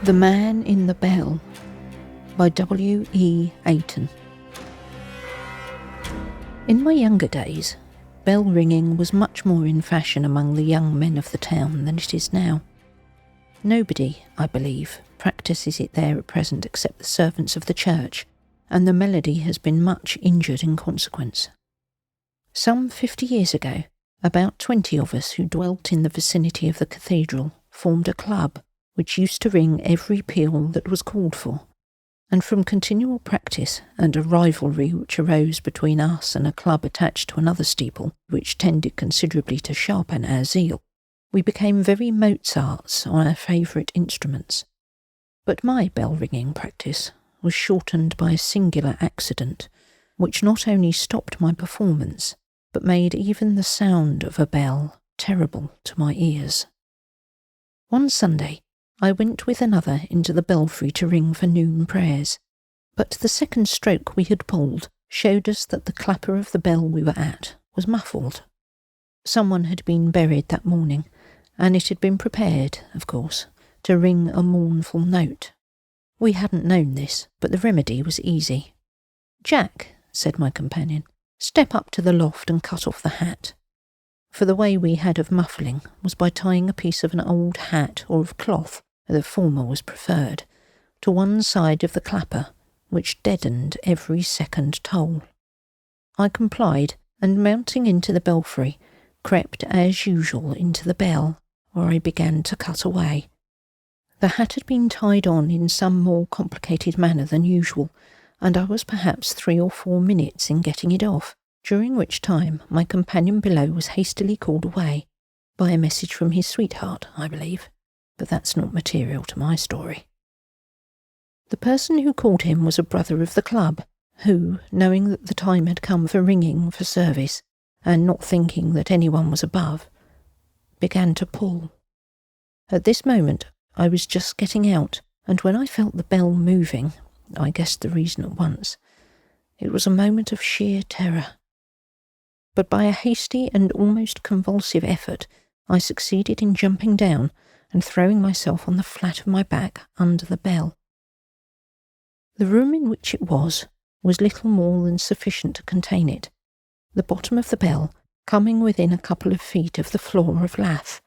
The Man in the Bell by W.E Aytoun. In my younger days, bell ringing was much more in fashion among the young men of the town than it is now. Nobody, I believe, practices it there at present except the servants of the church, and the melody has been much injured in consequence. Some 50 years ago, about 20 of us who dwelt in the vicinity of the cathedral formed a club which used to ring every peal that was called for, and from continual practice and a rivalry which arose between us and a club attached to another steeple, which tended considerably to sharpen our zeal, we became very Mozarts on our favourite instruments. But my bell-ringing practice was shortened by a singular accident, which not only stopped my performance, but made even the sound of a bell terrible to my ears. One Sunday, I went with another into the belfry to ring for noon prayers, but the second stroke we had pulled showed us that the clapper of the bell we were at was muffled. Someone had been buried that morning, and it had been prepared, of course, to ring a mournful note. We hadn't known this, but the remedy was easy. "Jack," said my companion, "step up to the loft and cut off the hat." For the way we had of muffling was by tying a piece of an old hat or of cloth, the former was preferred, to one side of the clapper, which deadened every second toll. I complied, and mounting into the belfry, crept as usual into the bell, where I began to cut away. The hat had been tied on in some more complicated manner than usual, and I was perhaps 3 or 4 minutes in getting it off, during which time my companion below was hastily called away, by a message from his sweetheart, I believe, but that's not material to my story. The person who called him was a brother of the club, who, knowing that the time had come for ringing for service, and not thinking that anyone was above, began to pull. At this moment I was just getting out, and when I felt the bell moving, I guessed the reason at once. It was a moment of sheer terror. But by a hasty and almost convulsive effort, I succeeded in jumping down and throwing myself on the flat of my back under the bell. The room in which it was little more than sufficient to contain it, the bottom of the bell coming within a couple of feet of the floor of lath.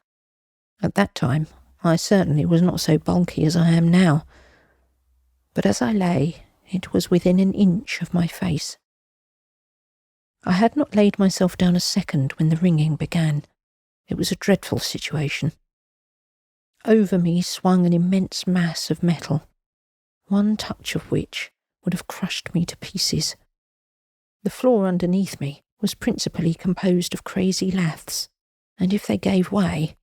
At that time, I certainly was not so bulky as I am now, but as I lay, it was within an inch of my face. I had not laid myself down a second when the ringing began. It was a dreadful situation. Over me swung an immense mass of metal, one touch of which would have crushed me to pieces. The floor underneath me was principally composed of crazy laths, and if they gave way,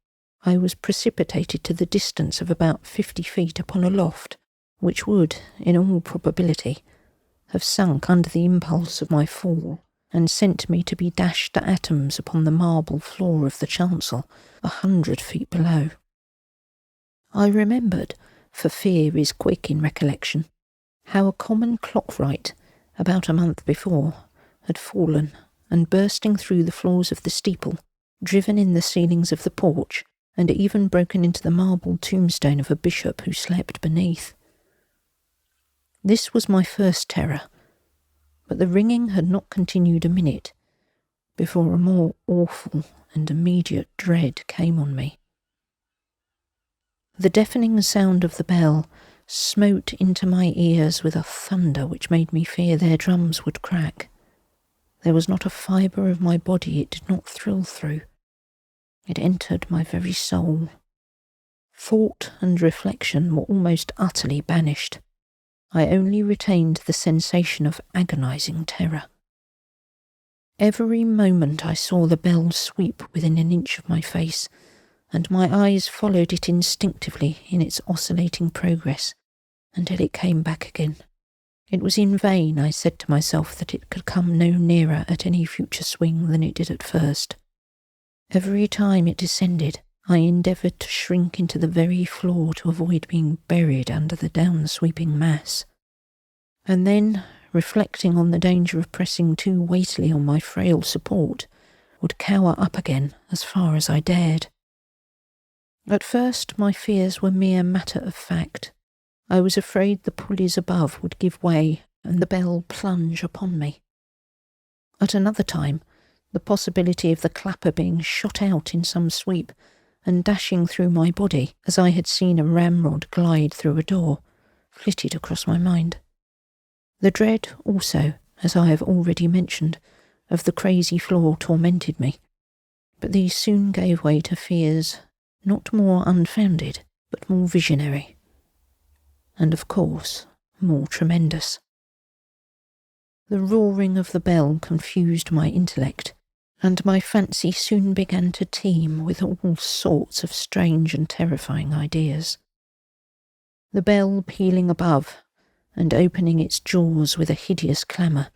I was precipitated to the distance of about 50 feet upon a loft, which would, in all probability, have sunk under the impulse of my fall, and sent me to be dashed to atoms upon the marble floor of the chancel, 100 feet below. I remembered, for fear is quick in recollection, how a common clockwright, about a month before, had fallen, and bursting through the floors of the steeple, driven in the ceilings of the porch, and even broken into the marble tombstone of a bishop who slept beneath. This was my first terror, but the ringing had not continued a minute before a more awful and immediate dread came on me. The deafening sound of the bell smote into my ears with a thunder which made me fear their drums would crack. There was not a fibre of my body it did not thrill through. It entered my very soul. Thought and reflection were almost utterly banished. I only retained the sensation of agonizing terror. Every moment I saw the bell sweep within an inch of my face, and my eyes followed it instinctively in its oscillating progress until it came back again. It was in vain I said to myself that it could come no nearer at any future swing than it did at first. Every time it descended, I endeavoured to shrink into the very floor to avoid being buried under the down-sweeping mass. And then, reflecting on the danger of pressing too weightily on my frail support, would cower up again as far as I dared. At first my fears were mere matter of fact, I was afraid the pulleys above would give way and the bell plunge upon me. At another time, the possibility of the clapper being shot out in some sweep and dashing through my body, as I had seen a ramrod glide through a door, flitted across my mind. The dread also, as I have already mentioned, of the crazy floor tormented me, but these soon gave way to fears not more unfounded, but more visionary, and of course more tremendous. The roaring of the bell confused my intellect, and my fancy soon began to teem with all sorts of strange and terrifying ideas. The bell pealing above, and opening its jaws with a hideous clamour,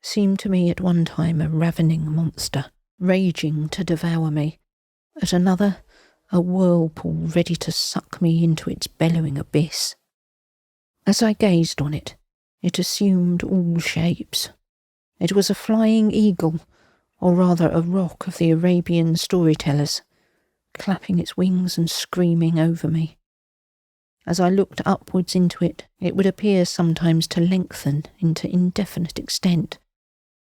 seemed to me at one time a ravening monster, raging to devour me, at another a whirlpool ready to suck me into its bellowing abyss. As I gazed on it, it assumed all shapes. It was a flying eagle, or rather a roc of the Arabian storytellers, clapping its wings and screaming over me. As I looked upwards into it, it would appear sometimes to lengthen into indefinite extent,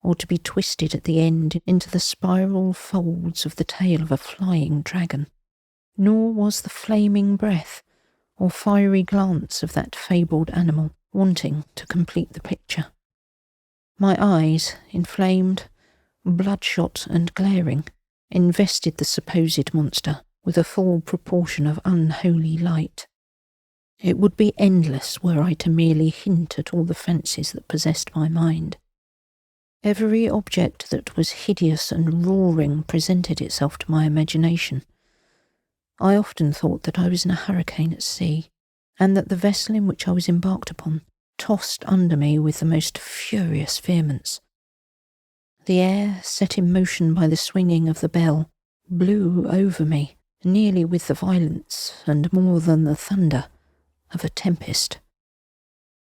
or to be twisted at the end into the spiral folds of the tail of a flying dragon. Nor was the flaming breath or fiery glance of that fabled animal wanting to complete the picture. My eyes, inflamed, bloodshot and glaring, invested the supposed monster with a full proportion of unholy light. It would be endless were I to merely hint at all the fancies that possessed my mind. Every object that was hideous and roaring presented itself to my imagination. I often thought that I was in a hurricane at sea, and that the vessel in which I was embarked upon tossed under me with the most furious vehemence. The air, set in motion by the swinging of the bell, blew over me, nearly with the violence, and more than the thunder, of a tempest.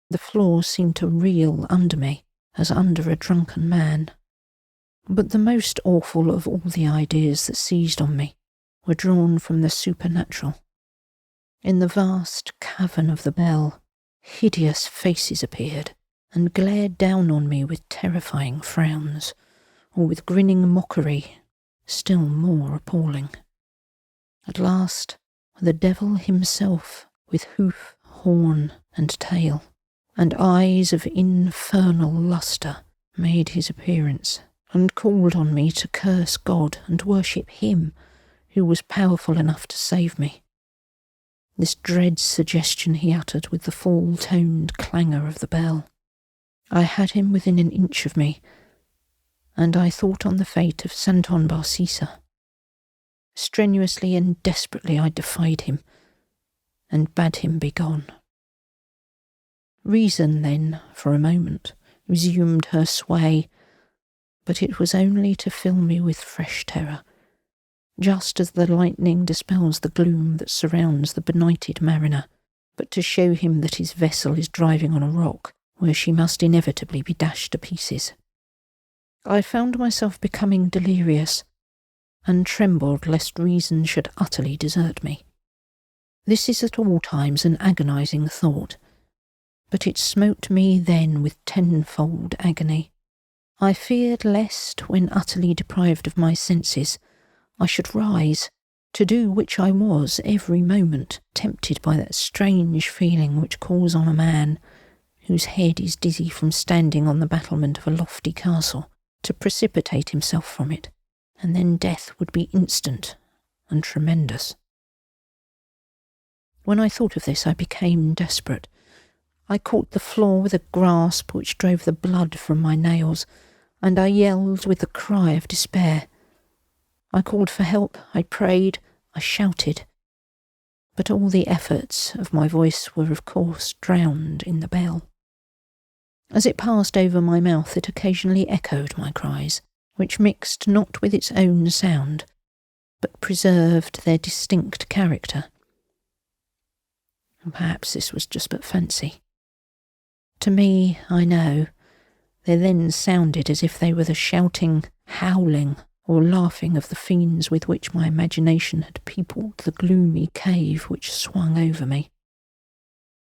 The floor seemed to reel under me, as under a drunken man. But the most awful of all the ideas that seized on me were drawn from the supernatural. In the vast cavern of the bell, hideous faces appeared, and glared down on me with terrifying frowns, or with grinning mockery, still more appalling. At last, the devil himself, with hoof, horn, and tail, and eyes of infernal lustre, made his appearance, and called on me to curse God and worship him who was powerful enough to save me. This dread suggestion he uttered with the full-toned clangour of the bell. I had him within an inch of me, and I thought on the fate of Santon Barcisa. Strenuously and desperately I defied him, and bade him begone. Reason then, for a moment, resumed her sway, but it was only to fill me with fresh terror, just as the lightning dispels the gloom that surrounds the benighted mariner, but to show him that his vessel is driving on a rock, where she must inevitably be dashed to pieces. I found myself becoming delirious, and trembled lest reason should utterly desert me. This is at all times an agonizing thought, but it smote me then with tenfold agony. I feared lest, when utterly deprived of my senses, I should rise, to do which I was every moment tempted by that strange feeling which calls on a man, whose head is dizzy from standing on the battlement of a lofty castle, to precipitate himself from it, and then death would be instant and tremendous. When I thought of this, I became desperate. I caught the floor with a grasp which drove the blood from my nails, and I yelled with the cry of despair. I called for help, I prayed, I shouted, but all the efforts of my voice were of course drowned in the bell. As it passed over my mouth, it occasionally echoed my cries, which mixed not with its own sound, but preserved their distinct character. Perhaps this was just but fancy. To me, I know, they then sounded as if they were the shouting, howling, or laughing of the fiends with which my imagination had peopled the gloomy cave which swung over me.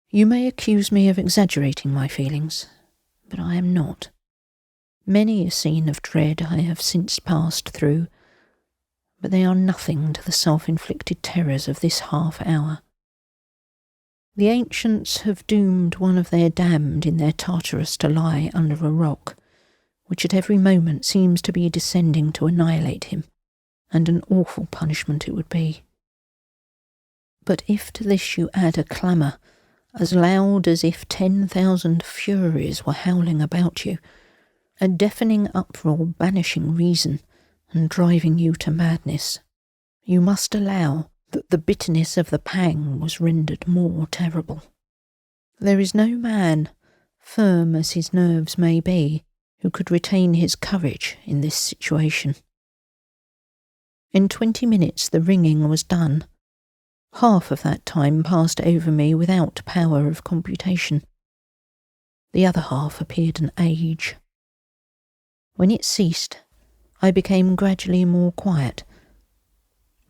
You may accuse me of exaggerating my feelings, but I am not. Many a scene of dread I have since passed through, but they are nothing to the self-inflicted terrors of this half-hour. The ancients have doomed one of their damned in their Tartarus to lie under a rock, which at every moment seems to be descending to annihilate him, and an awful punishment it would be. But if to this you add a clamour as loud as if 10,000 furies were howling about you, a deafening uproar banishing reason and driving you to madness, you must allow that the bitterness of the pang was rendered more terrible. There is no man, firm as his nerves may be, who could retain his courage in this situation. In 20 minutes the ringing was done. Half of that time passed over me without power of computation. The other half appeared an age. When it ceased, I became gradually more quiet,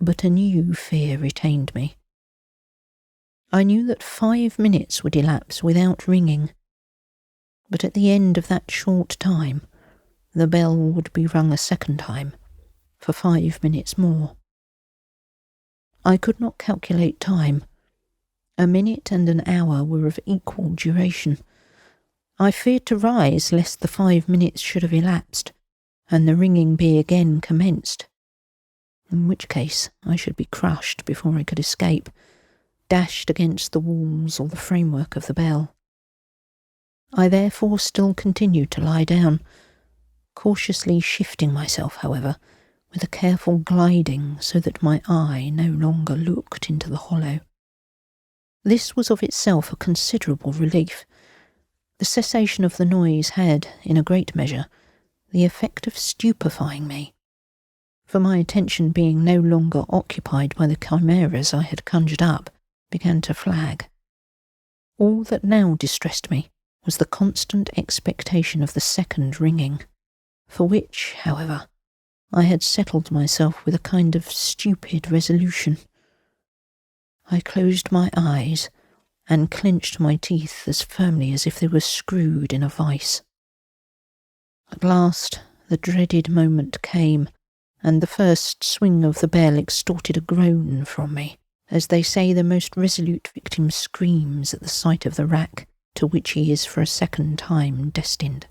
but a new fear retained me. I knew that 5 minutes would elapse without ringing, but at the end of that short time, the bell would be rung a second time, for 5 minutes more. I could not calculate time. A minute and an hour were of equal duration. I feared to rise lest the 5 minutes should have elapsed, and the ringing be again commenced, in which case I should be crushed before I could escape, dashed against the walls or the framework of the bell. I therefore still continued to lie down, cautiously shifting myself, however, with a careful gliding so that my eye no longer looked into the hollow. This was of itself a considerable relief. The cessation of the noise had, in a great measure, the effect of stupefying me, for my attention being no longer occupied by the chimeras I had conjured up, began to flag. All that now distressed me was the constant expectation of the second ringing, for which, however, I had settled myself with a kind of stupid resolution. I closed my eyes and clenched my teeth as firmly as if they were screwed in a vice. At last the dreaded moment came, and the first swing of the bell extorted a groan from me, as they say the most resolute victim screams at the sight of the rack to which he is for a second time destined.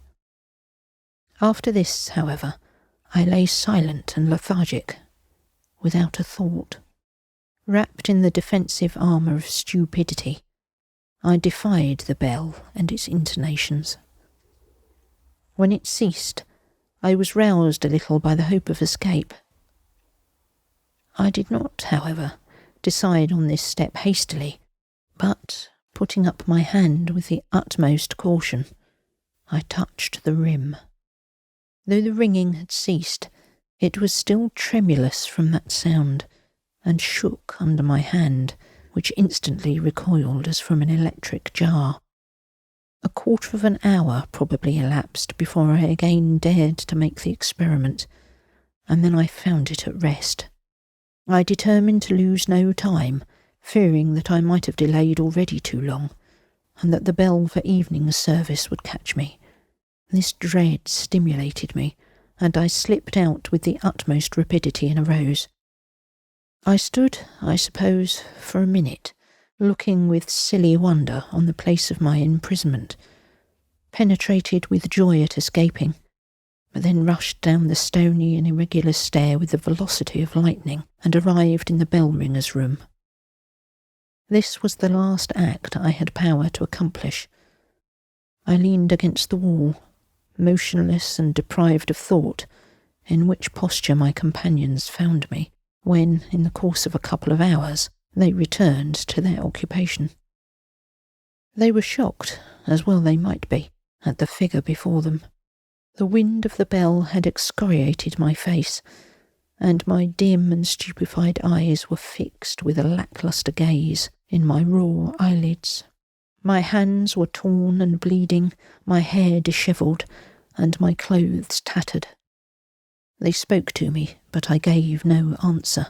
After this, however, I lay silent and lethargic, without a thought. Wrapped in the defensive armour of stupidity, I defied the bell and its intonations. When it ceased, I was roused a little by the hope of escape. I did not, however, decide on this step hastily, but, putting up my hand with the utmost caution, I touched the rim. Though the ringing had ceased, it was still tremulous from that sound, and shook under my hand, which instantly recoiled as from an electric jar. A quarter of an hour probably elapsed before I again dared to make the experiment, and then I found it at rest. I determined to lose no time, fearing that I might have delayed already too long, and that the bell for evening service would catch me. This dread stimulated me, and I slipped out with the utmost rapidity and arose. I stood, I suppose, for a minute, looking with silly wonder on the place of my imprisonment, penetrated with joy at escaping, but then rushed down the stony and irregular stair with the velocity of lightning, and arrived in the bell-ringer's room. This was the last act I had power to accomplish. I leaned against the wall, motionless and deprived of thought, in which posture my companions found me, when, in the course of a couple of hours, they returned to their occupation. They were shocked, as well they might be, at the figure before them. The wind of the bell had excoriated my face, and my dim and stupefied eyes were fixed with a lacklustre gaze in my raw eyelids. My hands were torn and bleeding, my hair dishevelled, and my clothes tattered. They spoke to me, but I gave no answer.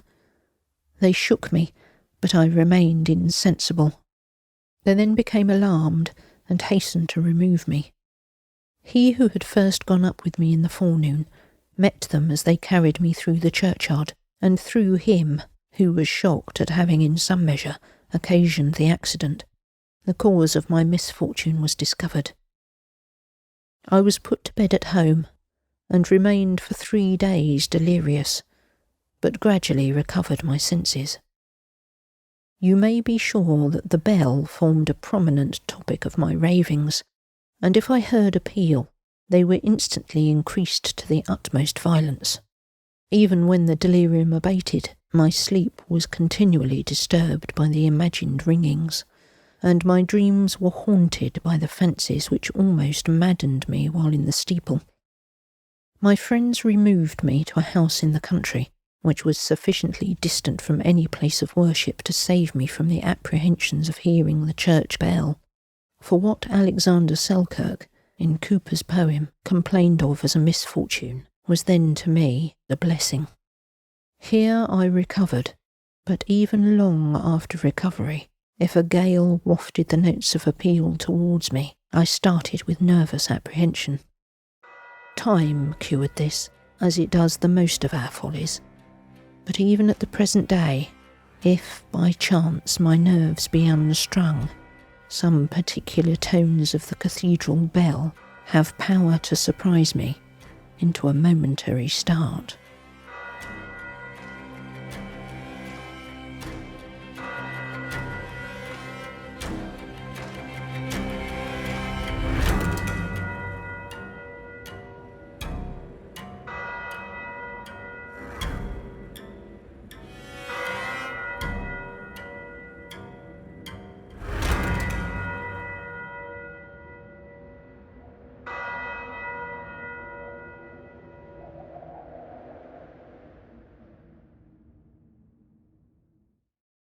They shook me, but I remained insensible. They then became alarmed and hastened to remove me. He who had first gone up with me in the forenoon met them as they carried me through the churchyard, and through him, who was shocked at having in some measure occasioned the accident, the cause of my misfortune was discovered. I was put to bed at home, and remained for 3 days delirious, but gradually recovered my senses. You may be sure that the bell formed a prominent topic of my ravings, and if I heard a peal, they were instantly increased to the utmost violence. Even when the delirium abated, my sleep was continually disturbed by the imagined ringings, and my dreams were haunted by the fancies which almost maddened me while in the steeple. My friends removed me to a house in the country, which was sufficiently distant from any place of worship to save me from the apprehensions of hearing the church bell. For what Alexander Selkirk, in Cooper's poem, complained of as a misfortune, was then to me a blessing. Here I recovered, but even long after recovery, if a gale wafted the notes of appeal towards me, I started with nervous apprehension. Time cured this, as it does the most of our follies. But even at the present day, if by chance my nerves be unstrung, some particular tones of the cathedral bell have power to surprise me into a momentary start.